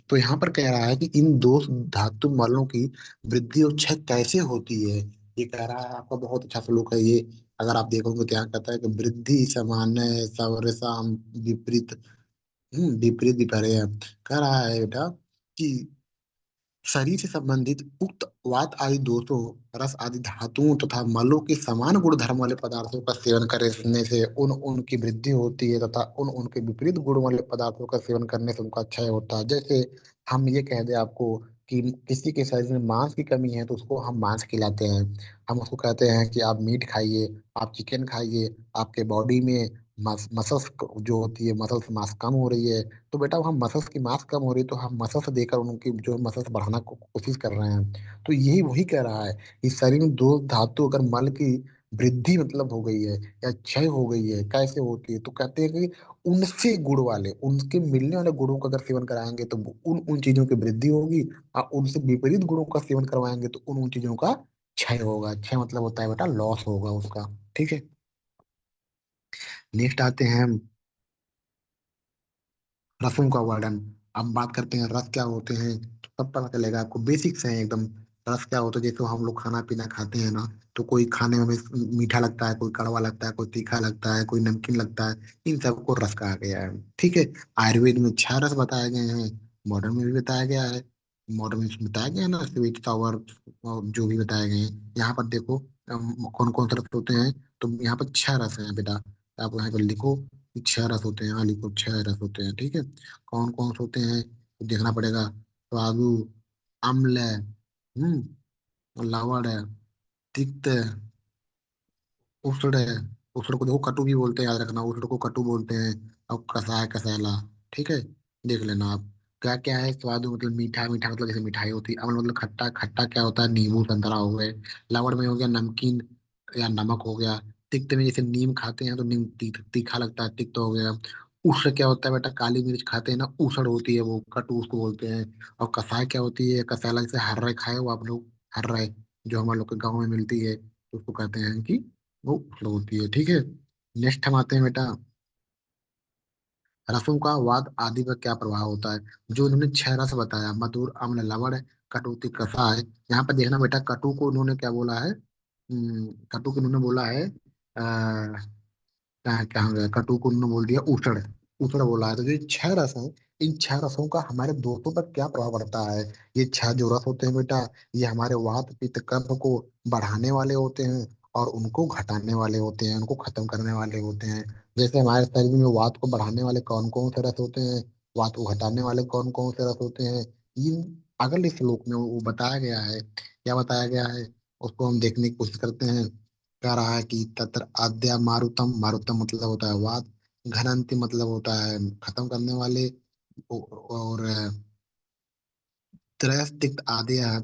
तो यहाँ पर कह रहा है कि इन दो धातु मलों की वृद्धि और क्षय कैसे होती है। ये कह रहा है, आपका बहुत अच्छा श्लोक है ये। अगर आप देखोगे तो यहाँ कहता है कि वृद्धि सामान्य सवरसाम विपरीत, विपरीत विपर्य। कह रहा है बेटा कि शरीर से संबंधित उक्त वात आदि दोषों, रस आदि धातुओं तथा मलों के समान गुण धर्म वाले पदार्थों का सेवन करने से उन उनकी वृद्धि होती है, तथा उन उनके विपरीत गुण वाले पदार्थों का सेवन करने से उनका क्षय होता है। जैसे हम ये कह दें आपको कि किसी के शरीर में मांस की कमी है तो उसको हम मांस खिलाते हैं। हम उसको कहते हैं कि आप मीट खाइए, आप चिकन खाइए, आपके बॉडी में मसल्स जो होती है, मसल्स मास कम हो रही है, तो बेटा हम मसल्स की मास कम हो रही है तो हम मसल्स देकर उनकी जो मसल्स बढ़ाना कोशिश कर रहे हैं। तो यही वही कह रहा है कि शरीर में दो धातु अगर मल की वृद्धि मतलब हो गई है या क्षय हो गई है, कैसे होती है? तो कहते हैं कि उनसे गुण वाले, उनके मिलने वाले गुणों का अगर सेवन कराएंगे तो उन उन चीजों की वृद्धि होगी, और उनसे विपरीत गुणों का सेवन करवाएंगे तो उन उन चीजों का क्षय होगा। क्षय मतलब होता है बेटा लॉस होगा उसका। ठीक है। नेक्स्ट आते हैं रसों का वर्णन। अब बात करते हैं रस क्या होते हैं, तो तब पता चलेगा आपको, बेसिक्स हैं एकदम। रस क्या होता है? जैसे हम लोग खाना पीना खाते हैं ना, तो कोई खाने में मीठा लगता है, कोई कड़वा लगता है, कोई तीखा लगता है, कोई नमकीन लगता है। इन सबको रस कहा गया है। ठीक है। आयुर्वेद में 6 रस बताए गए हैं, मॉडर्न में भी बताया गया है। मॉडर्न में बताया गया है ना, स्वीट सावर, और जो भी बताए गए हैं। यहाँ पर देखो कौन कौन से रस होते हैं। तो यहाँ पर 6 रस हैं बेटा, आप यहाँ पर लिखो कि 6 रस होते हैं। हाँ लिखो, 6 रस होते हैं। ठीक है। कौन कौन से होते हैं तो देखना पड़ेगा। स्वादु, अम्ल, लवण, तिक्त, उष्ण। उष्ण को देखो कटु भी बोलते हैं, याद रखना, उष्ण को कटु बोलते हैं। और कसाय, कसैला। ठीक है। देख लेना आप। क्या क्या है? स्वादु मतलब मीठा, मीठा मतलब जैसे मिठाई होती है। अम्ल मतलब खट्टा, खट्टा क्या होता है? नींबू संतरा हो गए। लवण में हो गया नमकीन या नमक हो गया। तिक्त में जैसे नीम खाते हैं तो नीम तीखा लगता है, तिक्त हो गया। उष्ण क्या होता है बेटा? काली मिर्च खाते हैं ना, उषण होती है वो, कटु उसको बोलते हैं। और कसाय क्या होती है? कसाला जैसे हर्रे खाए हो आप लोग, हर्रे जो हमारे लोग के गाँव में मिलती है, तो उसको कहते हैं कि वो फ्लो होती है। ठीक है। नेक्स्ट हम आते हैं बेटा, रसों का वाद आदि पर क्या प्रभाव होता है। जो उन्होंने 6 रस बताया, मधुर अम्ल लवण कटु तीव्र कषाय। यहाँ पर देखना बेटा, कटु को उन्होंने क्या बोला है? कटु को उन्होंने बोला है, कहाँ कहाँ गया? कटु को उन्होंने बोल दिया उषण, उषण बोला है। तो जो 6 रस हैं, इन 6 रसों का हमारे दोस्तों पर क्या प्रभाव पड़ता है? ये 6 जो रस होते हैं बेटा, ये हमारे वात पित्त कफ को बढ़ाने वाले होते हैं, और उनको घटाने वाले होते हैं, उनको खत्म करने वाले होते हैं। जैसे हमारे शरीर में वात को बढ़ाने वाले कौन कौन से रस होते हैं, वात को घटाने वाले कौन कौन से रस होते हैं, इन अगले श्लोक में वो बताया गया है। क्या बताया गया है उसको हम देखने की कोशिश करते हैं। कह रहा है कि तत्र आद्या मारुतम, मारुतम मतलब होता है वात, घनंति मतलब होता है खत्म करने वाले, और त्रयस तिक्त आदि है।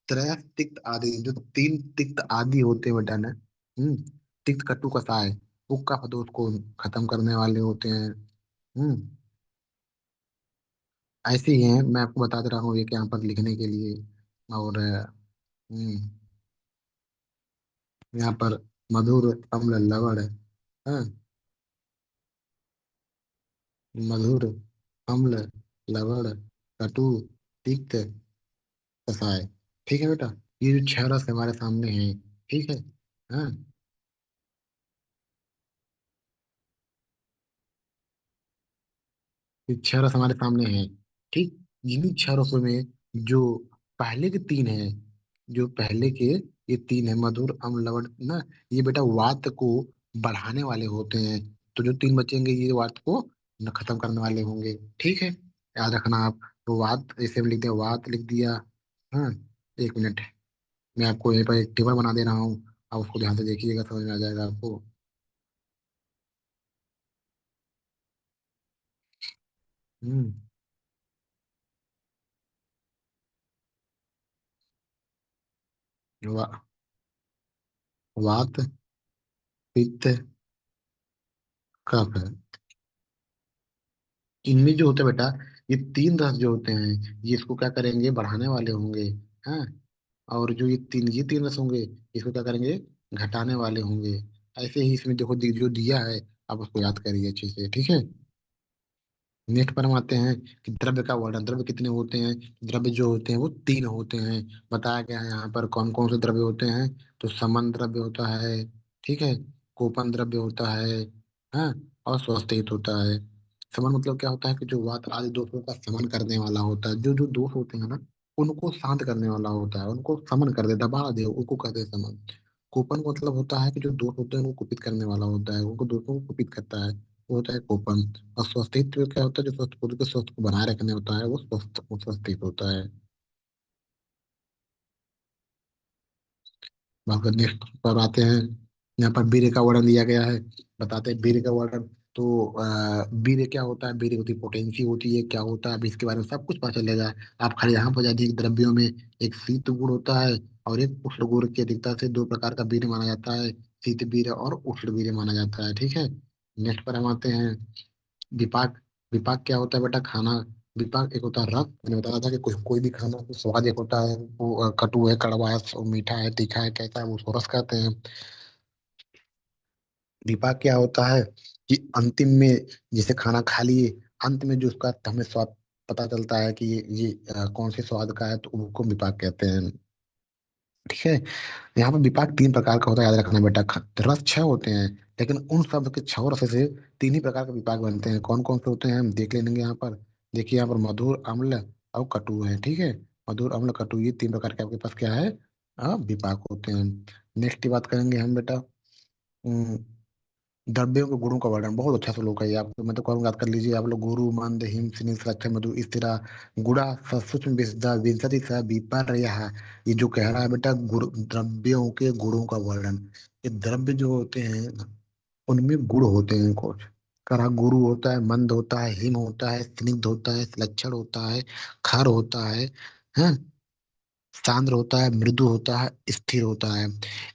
त्रयस तिक्त आदि जो 3 तिक्त आदि होते हैं बेटा ना, तिक्त कटु कसाय, वो कफ दोष को खत्म करने वाले होते हैं। हम्म ऐसे ही हैं, मैं आपको बता दे रहा हूँ एक यहाँ पर लिखने के लिए। और यहाँ पर मधुर अम्ल लवण है, मधुर अम्ल लवण कटु तिक्त कसाय। ठीक है बेटा। ये जो 6 रस हमारे सामने हैं, ठीक है। हाँ, ये 6 रस हमारे सामने हैं। ठीक। इन्हीं 6 रसों में जो पहले के 3 हैं, जो पहले के ये 3 है, मधुर अम्ल लवण ना, ये बेटा वात को बढ़ाने वाले होते हैं। तो जो 3 बचेंगे ये वात को न खत्म करने वाले होंगे। ठीक है। याद रखना आप। तो वात, जैसे हम लिखते हैं वात लिख दिया। हाँ, 1 मिनट। मैं आपको यहीं पर एक टेबल बना दे रहा हूँ, आप उसको ध्यान से देखिएगा, समझ में आ जाएगा आपको। हम्म। वा, वात, पित्त, कफ है। इनमें जो होता है बेटा, ये तीन रस जो होते हैं, ये इसको क्या करेंगे, बढ़ाने वाले होंगे। हाँ। और जो ये तीन रस होंगे, इसको क्या करेंगे, घटाने वाले होंगे। ऐसे ही इसमें देखो, जो दिया है, आप उसको याद करिए अच्छे से, ठीक है। नेक्स्ट पर हम आते हैं कि द्रव्य का वर्णन। द्रव्य कितने होते हैं? द्रव्य जो होते हैं वो तीन होते हैं। बताया गया है यहाँ पर कौन कौन से द्रव्य होते हैं। तो समन द्रव्य होता है, ठीक है, कोपन द्रव्य होता है, हाँ, और स्वस्थित होता है। समन मतलब क्या होता है कि जो वात आदि दोषों का समन करने वाला होता है। जो जो दोष होते हैं ना, उनको शांत करने वाला होता है, उनको समन कर दे, दबा दे, उनको कहते हैं समन। कोपन का मतलब होता है कि जो दोष होते हैं उनको कुपित करने वाला होता है, उनको दोषों को कुपित करता है, वो होता है कोपन। और स्वस्थित्व क्या होता है, जो स्वस्थ खुद के स्वस्थ को बनाए रखने होता है, वो स्वस्थित होता है। अगर नेक्स्ट पर आते हैं, यहाँ पर वीर्य का वर्णन दिया गया है। बताते हैं वीर्य का वर्णन। तो वीर्य क्या होता है, वीर्य होती है पोटेंसी होती है, क्या होता है, अभी इसके बारे में सब कुछ पता चलेगा। आप खाली यहाँ पर जाइए, द्रव्यों में एक शीत गुण होता है और एक उष्ण गुण की अधिकता से दो प्रकार का वीर्य माना जाता है। शीत वीर्य और उष्ण वीर्य माना जाता है, ठीक है। नेक्स्ट पर हम आते हैं विपाक। विपाक क्या होता है बेटा, खाना। विपाक एक होता है रस, मैंने बताया था कि कुछ कोई भी खाना तो स्वाद एक होता है, वो कटु है, कड़वा है, मीठा है, तीखा है, कैसा है, वो उसको रस कहते हैं। विपाक क्या होता है कि अंतिम में, जैसे खाना खा लिए, अंत में जो उसका हमें स्वाद पता चलता है कि ये कौन से स्वाद का है, तो उनको विपाक कहते हैं, ठीक है। यहाँ पर विपाक तीन प्रकार का होता है, याद रखना बेटा। रस छह होते हैं, लेकिन उन शब्द के छह रस से तीन ही प्रकार के विपाक बनते हैं। कौन कौन से होते हैं हम देख लेंगे यहाँ पर। देखिए यहाँ पर मधुर, अम्ल और कटु है, ठीक है। मधुर, अम्ल, कटु, ये तीन प्रकार के आपके पास क्या है, विपाक होते हैं। नेक्स्ट की बात करेंगे हम बेटा, द्रव्यों के गुणों का वर्णन। बहुत अच्छा श्लोक है ये, आप मैं तो कहूँगा याद कर लीजिए आप लोग। गुरु मंद हिम स्निग्ध सुलक्षण मधु स्थिरा गुड़ा सूक्ष्म विशदा विंशति स विपर्यः। ये जो कह रहा है बेटा, गुरु द्रव्यों के गुणों का वर्णन। ये द्रव्य जो होते हैं, उनमें गुण होते हैं कुछ। करा, गुरु होता है, मंद होता है, हिम होता है, स्निग्ध होता है, लक्षण होता है, खर होता है, सांद्र होता है, मृदु होता है, स्थिर होता है।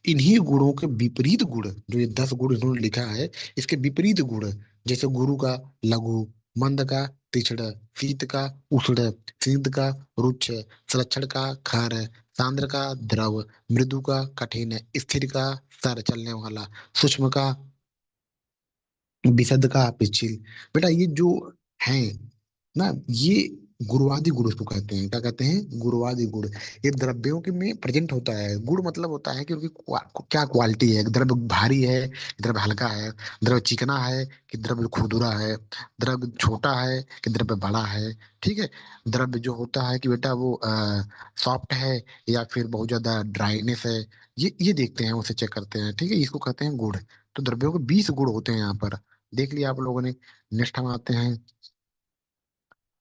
इन्हीं गुणों के विपरीत गुण, जो ये 10 गुण इन्होंने लिखा है, इसके विपरीत गुण, जैसे गुरु का लघु, मंद का तीक्ष्ण, शीत का उष्ण, स्निग्ध का रुक्ष, सुलक्षण का खार, सांद्र का द्रव, मृदु का कठिन, स्थिर का सर चलने वाला, सूक्ष्म का विशद का पिछिल। बेटा ये जो है ना, ये गुरुवादी गुण उसको कहते हैं। क्या कहते हैं, गुरुवादी गुण। ये द्रव्यों के में प्रेजेंट होता है। गुण मतलब होता है कि उनकी क्या क्वालिटी है, द्रव्य भारी है, द्रव्य हल्का है, द्रव्य चिकना है कि द्रव्य खुरदुरा है, द्रव्य छोटा है कि द्रव्य बड़ा है, ठीक है। द्रव्य जो होता है कि बेटा वो सॉफ्ट है या फिर बहुत ज्यादा ड्राइनेस है, ये देखते हैं, उसे चेक करते हैं, ठीक है। इसको कहते हैं गुण। तो द्रव्यों के 20 गुण होते हैं यहाँ पर, देख लिया आप लोगों ने। नेक्स्ट हम आते हैं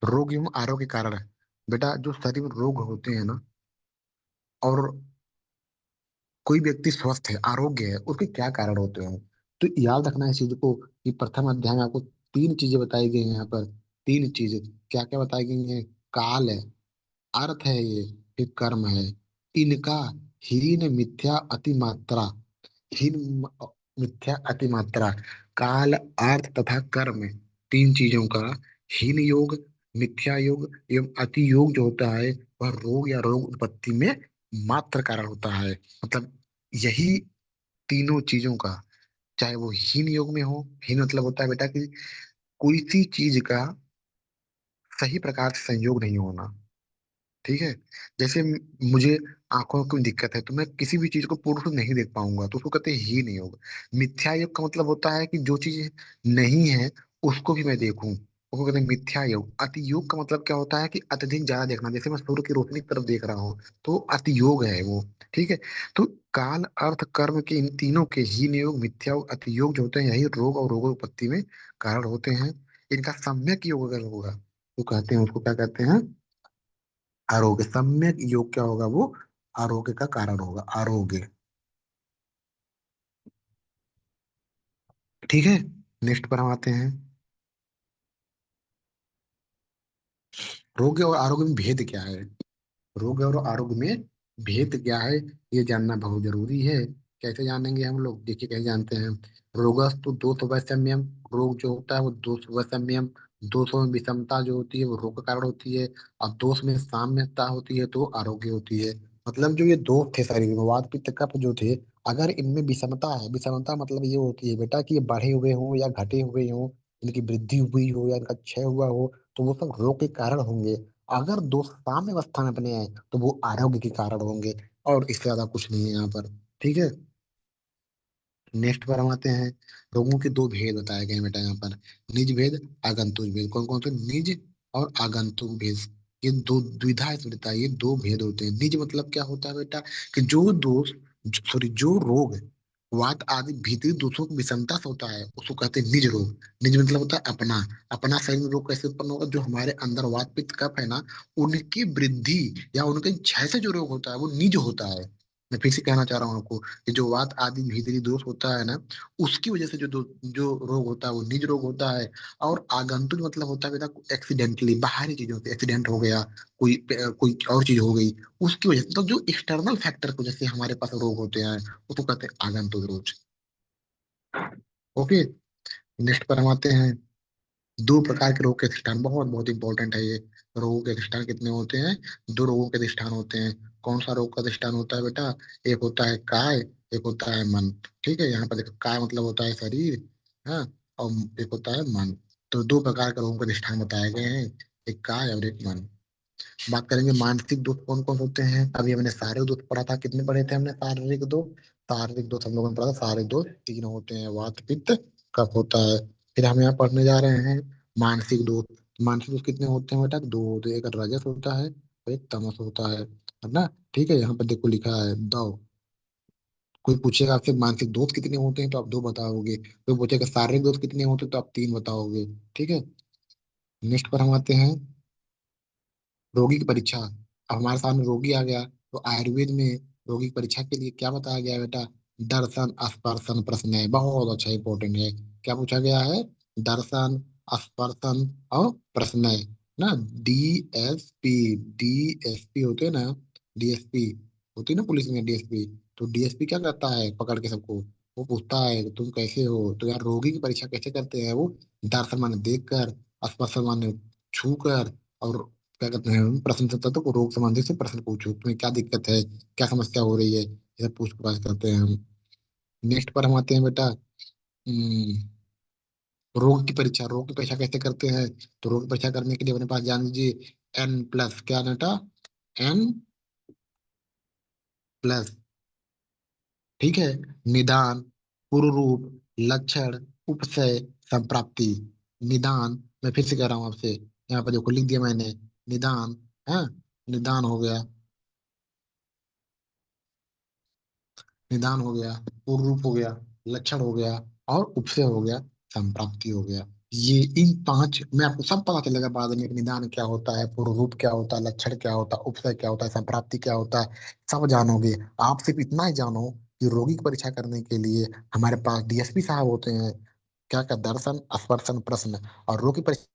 रोग एवं आरोग्य के कारण। बेटा जो शरीर में रोग होते हैं ना, और कोई व्यक्ति स्वस्थ है, आरोग्य है, उसके क्या कारण होते हैं, तो याद रखना है इस चीज को। कि प्रथम अध्याय में आपको तीन चीजें बताई गई हैं यहाँ पर। तीन चीजें क्या क्या बताई गई हैं, काल है, अर्थ है, ये फिर कर्म है। इनका हीन मिथ्या अतिमात्रा, हीन मिथ्या अतिमात्रा, काल, अर्थ तथा कर्म, तीन चीजों का हीन योग, मिथ्या योग एवं अति योग जो होता है, वह रोग या रोग उत्पत्ति में मात्र कारण होता है। मतलब यही तीनों चीजों का, चाहे वो हीन योग में हो, हीन मतलब होता है बेटा कि कोई सी चीज का सही प्रकार से संयोग नहीं होना, ठीक है। जैसे मुझे आंखों की दिक्कत है, तो मैं किसी भी चीज को पूर्ण रूप से नहीं देख पाऊंगा, तो उसको कहते हैं ही नहीं होगा। मिथ्या योग का मतलब होता है कि जो चीज नहीं है उसको भी मैं देखूं, उसको कहते हैं मिथ्या योग। अति योग का मतलब क्या होता है कि अत्यधिक ज्यादा देखना, जैसे मैं सूर्य की रोशनी की तरफ देख रहा हूँ, तो अति योग है वो, ठीक है। तो काल, अर्थ, कर्म के इन तीनों के हीन योग, मिथ्या योग, अति योग जो होते हैं, यही रोग और रोग उत्पत्ति में कारण होते हैं। इनका सम्यक योग अगर होगा, तो कहते हैं, उसको क्या कहते हैं, आरोग्य। सम्यक योग क्या होगा वो, आरोग्य का कारण होगा, आरोग्य। ठीक है, नेक्स्ट पर हम आते हैं। रोग और आरोग्य में भेद क्या है? रोग और आरोग्य में भेद क्या है, ये जानना बहुत जरूरी है। कैसे जानेंगे हम लोग, देखिए कैसे जानते हैं। रोगस्तु दोष वैषम्यम, रोग जो होता है वो दोष वैषम्यम, दोषों में विषमता जो होती है वो रोग का कारण होती है, और दोष में साम्यता होती है तो आरोग्य होती है। मतलब जो ये दोष थे शरीर में, वात पित्त कफ जो थे, अगर इनमें विषमता है, विषमता मतलब ये होती है बेटा कि ये बढ़े हुए हों या घटे हुए हों, इनकी वृद्धि हुई हो या इनका क्षय हुआ हो, तो वो सब रोग के कारण होंगे। अगर दोष साम्य अवस्था में अपने आए तो वो आरोग्य के कारण होंगे, और इससे ज्यादा कुछ नहीं है यहाँ पर। ठीक है, नेक्स्ट पर हम आते हैं। रोगों के दो भेद बताए गए हैं बेटा यहाँ पर, निज भेद, आगंतुक भेद। कौन कौन से? निज और आगंतुक भेद। ये दो द्विधा इसमें रहता है, ये दो भेद होते हैं। निज मतलब क्या होता है बेटा, कि जो दोष, सॉरी जो रोग वात आदि भीतरी दोषों की विषमता से होता है उसको कहते हैं निज रोग। निज मतलब होता है अपना। अपना शरीर में रोग कैसे उत्पन्न होगा, जो हमारे अंदर वात पित्त कफ है ना, उनकी वृद्धि या उनके क्षय से जो रोग होता है वो निज होता है। मैं फिर से कहना चाह रहा हूँ आपको, कि जो वात आदि भीतरी दोष होता है ना, उसकी वजह से जो रोग होता है वो निज रोग होता है। और आगंतुक मतलब होता है बेटा एक्सीडेंटली, बाहरी चीजों से, एक्सीडेंट हो गया, कोई और चीज हो गई, उसकी वजह से, तो जो एक्सटर्नल फैक्टर की वजह से हमारे पास रोग होते हैं उसको कहते हैं आगंतुक रोग। ओके, नेक्स्ट पर हम आते हैं। दो प्रकार के रोग के अधिष्ठान, बहुत बहुत इंपॉर्टेंट है ये। रोगों के अधिष्ठान कितने होते हैं? दो रोगों के अधिष्ठान होते हैं। कौन सा रोग का अधिष्ठान होता है बेटा? एक होता है काय, एक होता है मन। ठीक है, यहाँ पर देखो, काय मतलब होता है शरीर, हाँ, और एक होता है मन। तो दो प्रकार के रोगों के अधिष्ठान बताए गए हैं, एक काय और एक मन। बात करेंगे मानसिक दोष कौन कौन होते हैं। अभी हमने शारीरिक दोष पढ़ा था, कितने पढ़े थे हमने शारीरिक दोष? शारीरिक दोष हम लोगों ने पढ़ा था, शारीरिक दोष तीन होते हैं, वात पित्त कफ होता है। फिर हम यहाँ पढ़ने जा रहे हैं मानसिक दोष। मानसिक दोष कितने होते हैं बेटा? दो होते हैं, एक रजस होता है और एक तमस होता है ना। ठीक है, यहाँ पर देखो लिखा है दो। कोई पूछेगा आपसे मानसिक दोष कितने होते हैं तो आप दो बताओगे, कोई पूछेगा शारीरिक दोष कितने होते हैं तो आप तीन बताओगे। ठीक है, नेक्स्ट पर हम आते हैं, रोगी की परीक्षा। अब हमारे सामने रोगी आ गया, तो आयुर्वेद में रोगी की परीक्षा के लिए क्या बताया गया है बेटा? दर्शन स्पर्शन प्रश्नय, बहुत अच्छा इंपॉर्टेंट है। क्या पूछा गया है? दर्शन, स्पर्शन और प्रश्नय ना। डीएसपी, डीएसपी होते हैं ना, डीएसपी होती है ना पुलिस में, डीएसपी। तो डीएसपी क्या करता है पकड़ के सबको? वो पूछता है तुम कैसे हो। तो यार रोगी की परीक्षा कैसे करते हैं वो? दर्शन माने देख कर, स्पर्शन माने छू कर, और क्या कहते हैं प्रश्न करता तो रोग संबंधित से प्रश्न पूछो, तुम्हें क्या दिक्कत है, क्या समस्या हो रही है, ये सब पूछ पाछ करते हैं हम। नेक्स्ट पर हम आते हैं बेटा, रोग की परीक्षा। रोग की परीक्षा कैसे करते हैं? तो रोग की परीक्षा करने के लिए अपने पास जान लीजिए एन प्लस, क्या बेटा? N plus. ठीक है, निदान, पूर्व रूप, लक्षण, उपसय, संप्राप्ति। निदान, मैं फिर से कह रहा हूँ आपसे, यहाँ पर देखो लिख दिया मैंने, निदान है, निदान हो गया, निदान हो गया, पूर्ण रूप हो गया, लक्षण हो गया, और उपसय हो गया, संप्राप्ति हो गया। ये इन पांच में आपको सब पता चलेगा बाद में कि निदान क्या होता है, पूर्ण रूप क्या होता है, लक्षण क्या होता है, उपसय क्या होता है, संप्राप्ति क्या होता है, सब जानोगे। आप सिर्फ इतना ही जानो कि रोगी की परीक्षा करने के लिए हमारे पास डीएसपी साहब होते हैं, क्या क्या दर्शन स्पर्शन प्रश्न, और रोगी परीक्षा